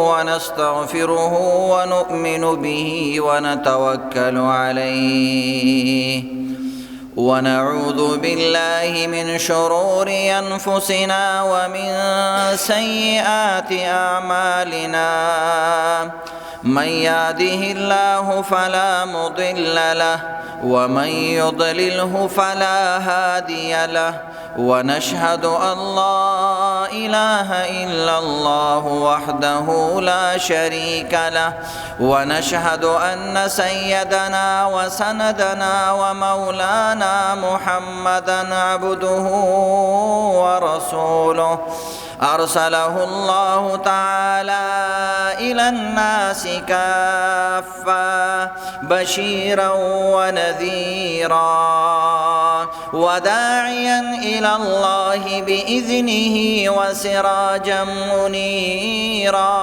ونستغفره ونؤمن به ونتوكل عليه ونعوذ بالله من شرور أنفسنا ومن سيئات أعمالنا من يهده الله فلا مضل له ومن يضلله فلا هادي له ونشهد أن لا إله إلا الله وحده لا شريك له ونشهد أن سيدنا وسندنا ومولانا محمدا عبده ورسوله أرسله الله تعالى إلى الناس كافة بشيرا ونذيرا وداعيا إلى الله بإذنه وسراجا منيرا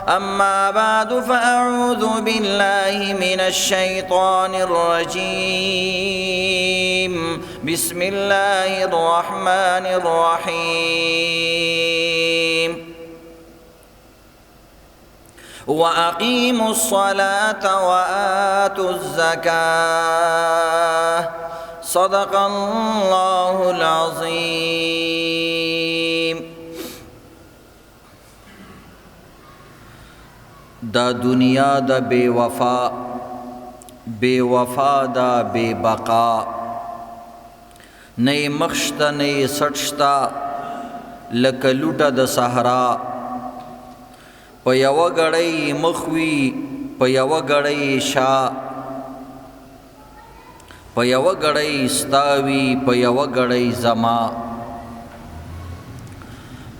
أما بعد فأعوذ بالله من الشيطان الرجيم بسم الله الرحمن الرحيم وأقيموا الصلاة وآتوا الزكاة صدق الله العظيم. دا دنیا دا بے وفا دا بے بقا نئی مخشتا نئی سٹشتا لکلوٹا دا صحرا پا یو گڑی مخوی پا یو گڑی شا پا یو گڑی ستاوی پا یو گڑی زما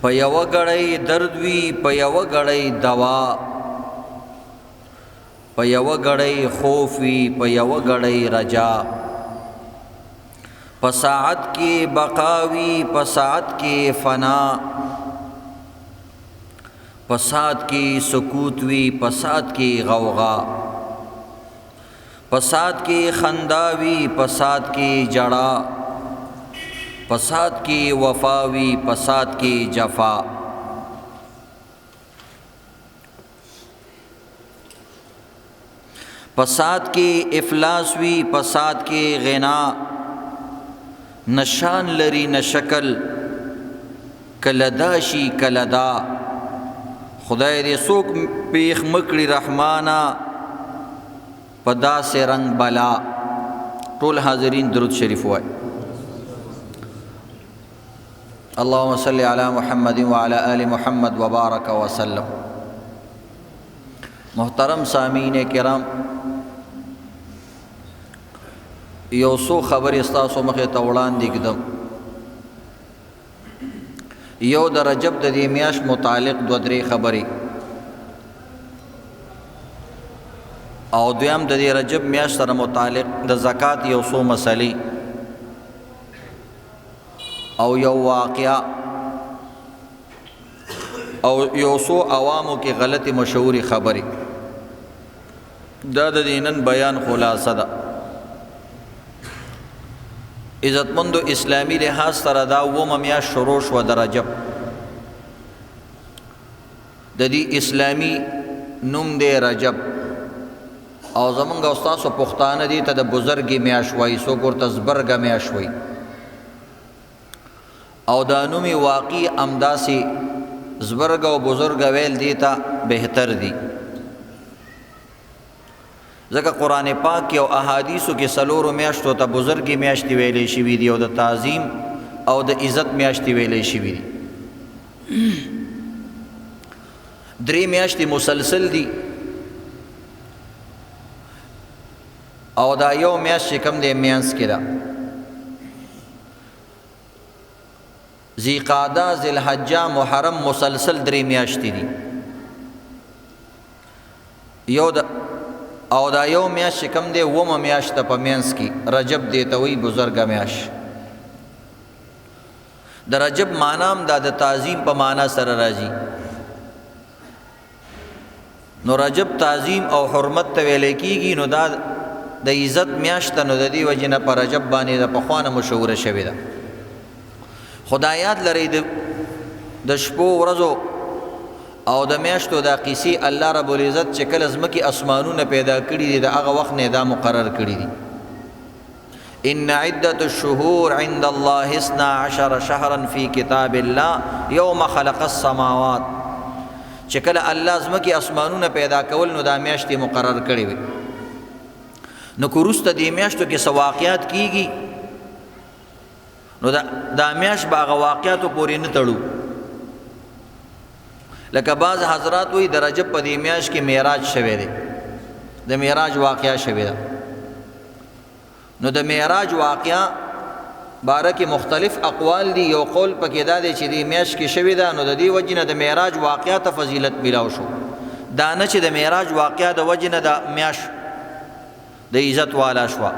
پا یو گڑی دردوی پا یو گڑی دوا پا یو گڑی خوفی پا یو گڑی رجا پا ساعت کی بقاوی پا ساعت کی فنا پا ساعت کی سکوتوی پا ساعت کی غوغا پا ساعت کی خنداوی پا ساعت کی جڑا پا ساعت کی وفاوی پا ساعت کی جفا پسات کی افلاس وی پسات کی غنا نشان لری نشکل کلداشی کلدا خدای دې څوک پیخ مکړي رحمانا پدا سے رنگ بلا. ټول حاضرین درود شریف وای. اللهم صل علی محمد وعلى آل محمد وبارک وسلم. محترم سامعین کرام، یو څو خبرې ستاسو مخې ته وړاندې کړم. یو د رجب د دې میاشت متعلق دوه درې خبرې، او دویم د دې رجب میاشت سره متعلق د زکات یو څو مسلې او یو واقعه او یو څو عوامو کې غلطي مشهوري خبرې. دا د دینن بیان خلاصه ده. عزتمندو اسلامی لحاظ سره دا اوومه میاشت شروع شوه د رجب. د دې اسلامی نوم دی رجب، او زمونږ او ستاسو پښتانه دي ته د بزرګې میاشت وایي، څوک ورته زبرګه میاشت وایي. او دا نوم یې واقعي همداسې زبرګه او بزرګه ویل دي ته بهتر دي، ځکه قرآن پاک او احادیثو کې څلورو میاشتو ته بزرګې میاشتې ویلې شوي دي او د تعظیم او د عزت میاشتې ویلې شوي دي. درې میاشتې مسلسل دي او دا یو میاشت چې کوم دی مینځ کې ده، ذیقعده، ذوالحجه، محرم، مسلسل درې میاشتې دي. یو د او دا یو میاشت چې کوم دی اوومه میاشت ده په مینځ کې، رجب دی ته وایي بزرګه میاشت. د رجب معنا هم دا د تعظیم په معنا سره راځي. نو رجب تعظیم او حرمت ته ویل کېږي، نو دا د عزت میاشت نو د دې وجې نه په رجب باندې د پخوانه مشهوره شوې ده. خدایات لري د شپو ورځو او د میاشتو دا قصې الله رب العزت چې کله ځمکې اسمانونه پیدا کړي دي د هغه وخت نه دا مقرر کړي دي. ان عدة الشهور عند الله 12 شهرا في كتاب الله يوم خلق السماوات. چې کله الله ځمکې اسمانونه پیدا کول نو دا میاشتې مقرر کړي وي. نو که وروسته دې میاشتو کې څه واقعات کیږي نو دا میاشت به هغه واقعاتو پورې نه تړو. لکه بعض حضرات وایي د رجب په دې میاشت کې معراج شوی دی، د معراج واقعه شوې ده. نو د معراج واقعه باره کې مختلف اقوال دي. یو قول پکې دا دی چې دې میاشت کې شوې ده، نو د دې وجې نه د معراج واقعه ته فضیلت میلاو شو. دا نه چې د معراج واقعه د وجې نه د میاشت د عزت والا شوه،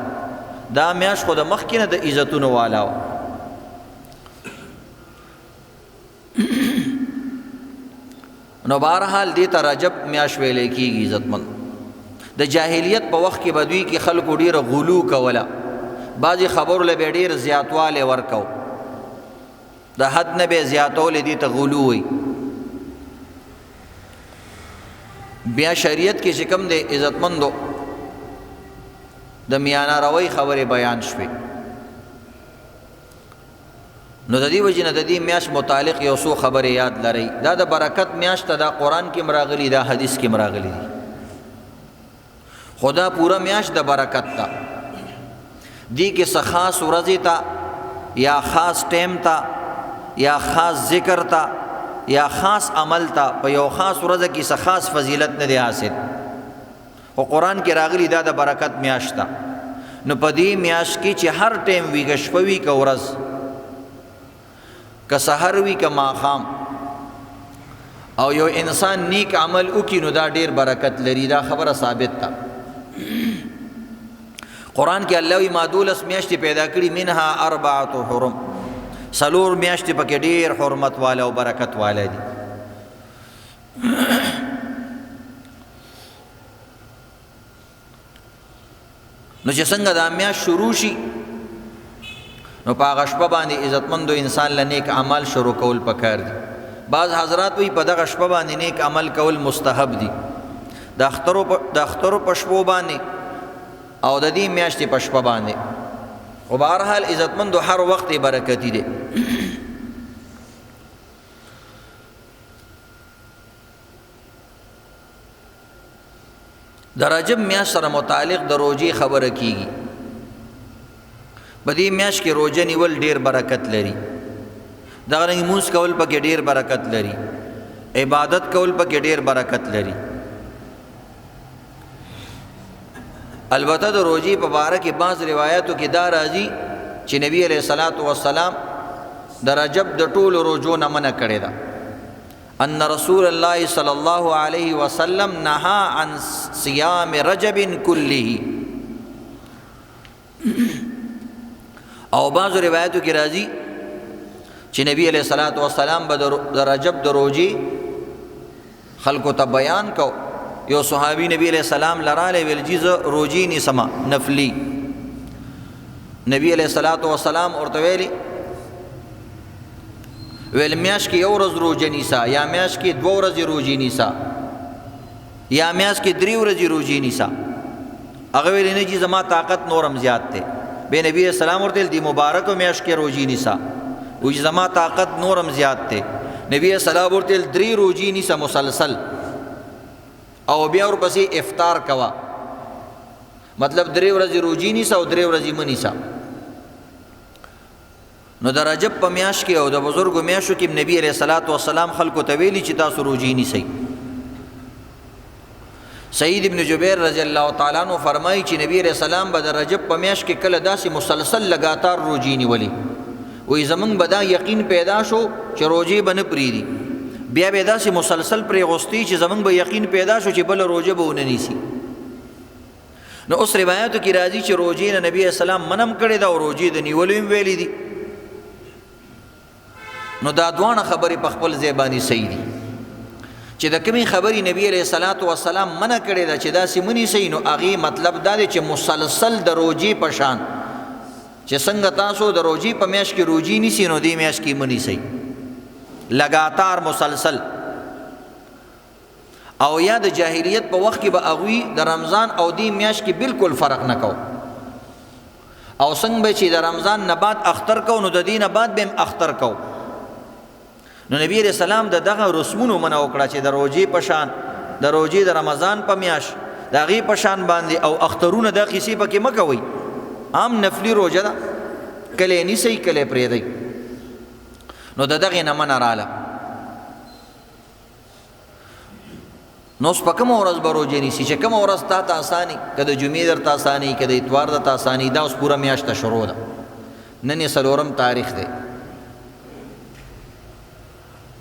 دا میاشت خو د مخکې نه د عزتونو والا وه. نو بهرحال دې ته رجب میاشت ویلی کېږي عزتمند. د جاهلیت په وخت کې به دوی کې خلکو ډېره غلو کوله، بعضې خبرو له به ډېر زیاتوالی ورکو، د حد نه به یې زیاتولی، دې ته غلو وایي. بیا شریعت کې چې کوم دی عزتمندو د میانه روۍ خبرې بیان شوې. نو د دې وجې نه د دې میاشت متعلق یو څو خبرې یاد لرئ. دا د برکت میاشت ده، دا قرآن کې راغلي، دا حدیث کې راغلي دي. خدا پورا میاشت د برکت ده. دی کې څه خاص ورځې ته یا خاص ټیم ته یا خاص ذکر ته یا خاص عمل ته په یو خاص ورځ کې څه خاص فضیلت نه دی حاصل. خو قرآن کې راغلي دا د برکت میاشت ده. نو په دې میاشت کې چې هر ټیم وي، که شپه وي که ورځ، که سحر وي که ماښام، او یو انسان نیک عمل وکړي نو دا ډېر برکت لري. دا خبره ثابت ده. قرآن کې الله وی ما 12 میاشتې پیدا کړي، منها 4 حرم، 4 میاشتې پکې ډېر حرمت والا او برکت والا دي. نو چې څنګه دا میاشت شروع شي نو په هغه شپه باندې عزتمندو انسان له نیک عمل شروع کول پکار دي. بعض حضرات وی په دغه شپه باندې نیک عمل کول مستحب دي، د اخترو په شپو باندې او د دې میاشتې په شپه باندې. خو بهرحال عزتمندو هر وخت برکتي دی. د رجب میاشت سره متعلق د روزې خبره کیږي. په دې میاشت کې روزه نیول ډېر برکت لري. دغه رنګ لمونځ کول پکې ډېر برکت لري، عبادت کول پکې ډېر برکت لري. البته د روزې په باره کې بعض روایاتو کې دا راځي چې نبی علیہ الصلوۃ والسلام د رجب د ټولو روزو نه منع کړې ده. ان رسول الله صلی الله علیه وسلم نهى عن صيام رجب كله. او بعض روایاتو کې راځي چې نبی علیہ الصلوۃ والسلام به د رجب د روزې خلکو ته بیان کو. یو صحابي نبی علیہ السلام لراله ویل جیز روزي نسما نفلی. نبی علیہ الصلوۃ والسلام ورته ویلي ویل میاشت کې یو ورځ روزه نیسا، یا میاشت کې 2 ورځې روزه نیسا، یا میاشت کې 3 ورځې روزه نیسا. هغه ویل نه چې زما طاقت نورم زیات دی. به نبی علیہ السلام ورته دی مبارک میاشت کې روزه نیسا، و چې زما طاقت نورم زیات دی. نبی علیہ السلام ورته 3 روزه نیسا مسلسل، او بیا ورپسې افطار کوا. مطلب 3 ورځې روزه نیسا او 3 ورځې منیسا. نو د رجب په میاشت کې او د بزرګو میاشتو کې نبی علیہ الصلوۃ والسلام خلکو ته ویلي چې تاسو روزه نیسئ. سعید ابن جبیر رضی الله تعالی عنہ فرمایي چې نبی علیہ السلام به د رجب په میاشت کې کله داسې مسلسل لګاتار روزه نیولې، وایي زمونږ به دا یقین پیدا شو چې روزه به نه پرېږدي. بیا به داسې مسلسل پرې غوستي چې زمونږ به یقین پیدا شو چې بله روزه به ونه نیسي. نو اوس روایاتو کې راځي چې روزې نه نبی علیہ السلام منم کړې ده او روزې د نیولو هم ویلي دي. نو دا دوانه خبرې په خپل ځای باندې صحیح دي چې د کومې خبرې نبی علیہ الصلوۃ والسلام منع کړې ده چې داسې منیسئ، نو هغې مطلب دا دی چې مسلسل د روزې په شان چې څنګه تاسو د روزې په میاشت کې روزې نیسئ نو دې میاشت کې منیسئ لګاتار مسلسل. او یا د جاهلیت په وخت کې به هغوی د رمضان او دې میاشت کې بالکل فرق نه کو، او څنګه به چې د رمضان نه بعد اختر کو نو د دې نه بعد به هم اختر کو. نو نبی علیہ السلام د دغه رسمونو منع وکړه چې د روژې په شان د روژې د رمضان په میاشت د هغې په شان باندې او اخترونه دا قیسې پکې مه کوئ. عام نفلي روژه ده، کله یې نیسئ کله یې پرېږدئ. نو د دغې نه منع راله. نو اوس په کومه ورځ به روژې نیسي چې کومه ورځ تا ته اساني، که د جمعې درته اساني که د اتوار درته اساني، دا اوس پوره میاشته شروع ده. نن یې 4 تاریخ دی.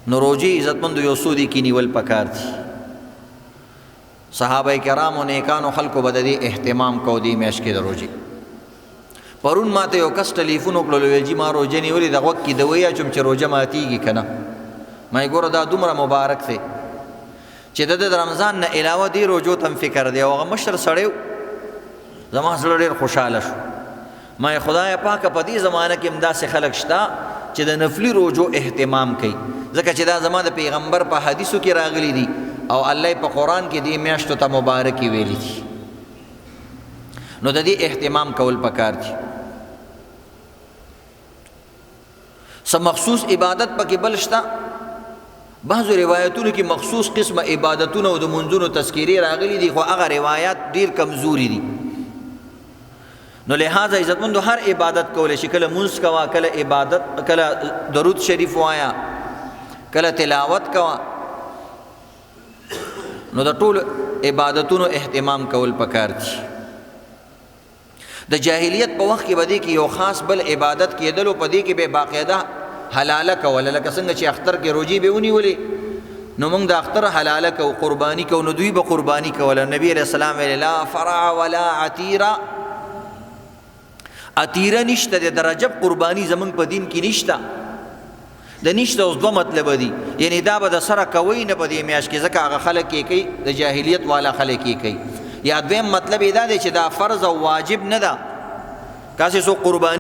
نو روژې عزتمندو یو څو دي کې نیول پکار دي. صحابه کرامو نیکانو خلکو به د دې اهتمام کو دې میاشت کې د روژې. پرون ما ته یو کس ټلیفون وکړلو، ویل جي ما روژه نیولې د غوږ کې دوی اچوم چې روژه ماتېږي که نه. ما یې ګوره دا دومره مبارک دی چې د رمضان نه علاوه دې روژو ته هم فکر دی. او هغه مشر سړی و، زما زړه ډېر خوشحاله شو. ما یې خدایه پاکه په دې زمانه کې هم داسې خلک شته چې د نفلي روژو اهتمام کوي، ځکه چې دا زما د پیغمبر په حدیثو کې راغلی دي او الله په قرآن کې دې میاشتو ته مبارکي ویلي دي. نو د دې اهتمام کول پکار دي. څه مخصوص عبادت پکې بل شته؟ بعضو روایتونو کې مخصوص قسمه عبادتونه او د منځونو تذکیرې راغلي دي، خو هغه روایات ډېر کمزوري دي. نو لہذا عزتمندو هر عبادت کولی شي، کله مونځ کوه، کله عبادت، کله درود شریف وایا، کله تلاوت کوه. نو د ټولو عبادتونو اهتمام کول پکار دي. د جاهلیت په وخت کې به دې کې یو خاص بل عبادت کېدلو، په دې کې به باقاعده حلاله کوله، لکه څنګه چې اختر کې روژې به ونیولې نو موږ د اختر حلاله کو، قرباني کو. نو دوی به قرباني کوله. نبی علیہ السلام ویل لا فرع ولا عتیره، عتیره نشته د رجب قرباني زمونږ په دین کې نشته. د نشته اوس دوه مطلب دي، یعنی دا به د سره کوئ نه په دې میاشت کې، ځکه هغه خلک یې کوي د جاهلیت والا خلک یې کوي. یا دویم مطلب یې دا دی چې دا فرض او واجب نه ده، کاسې څوک قرباني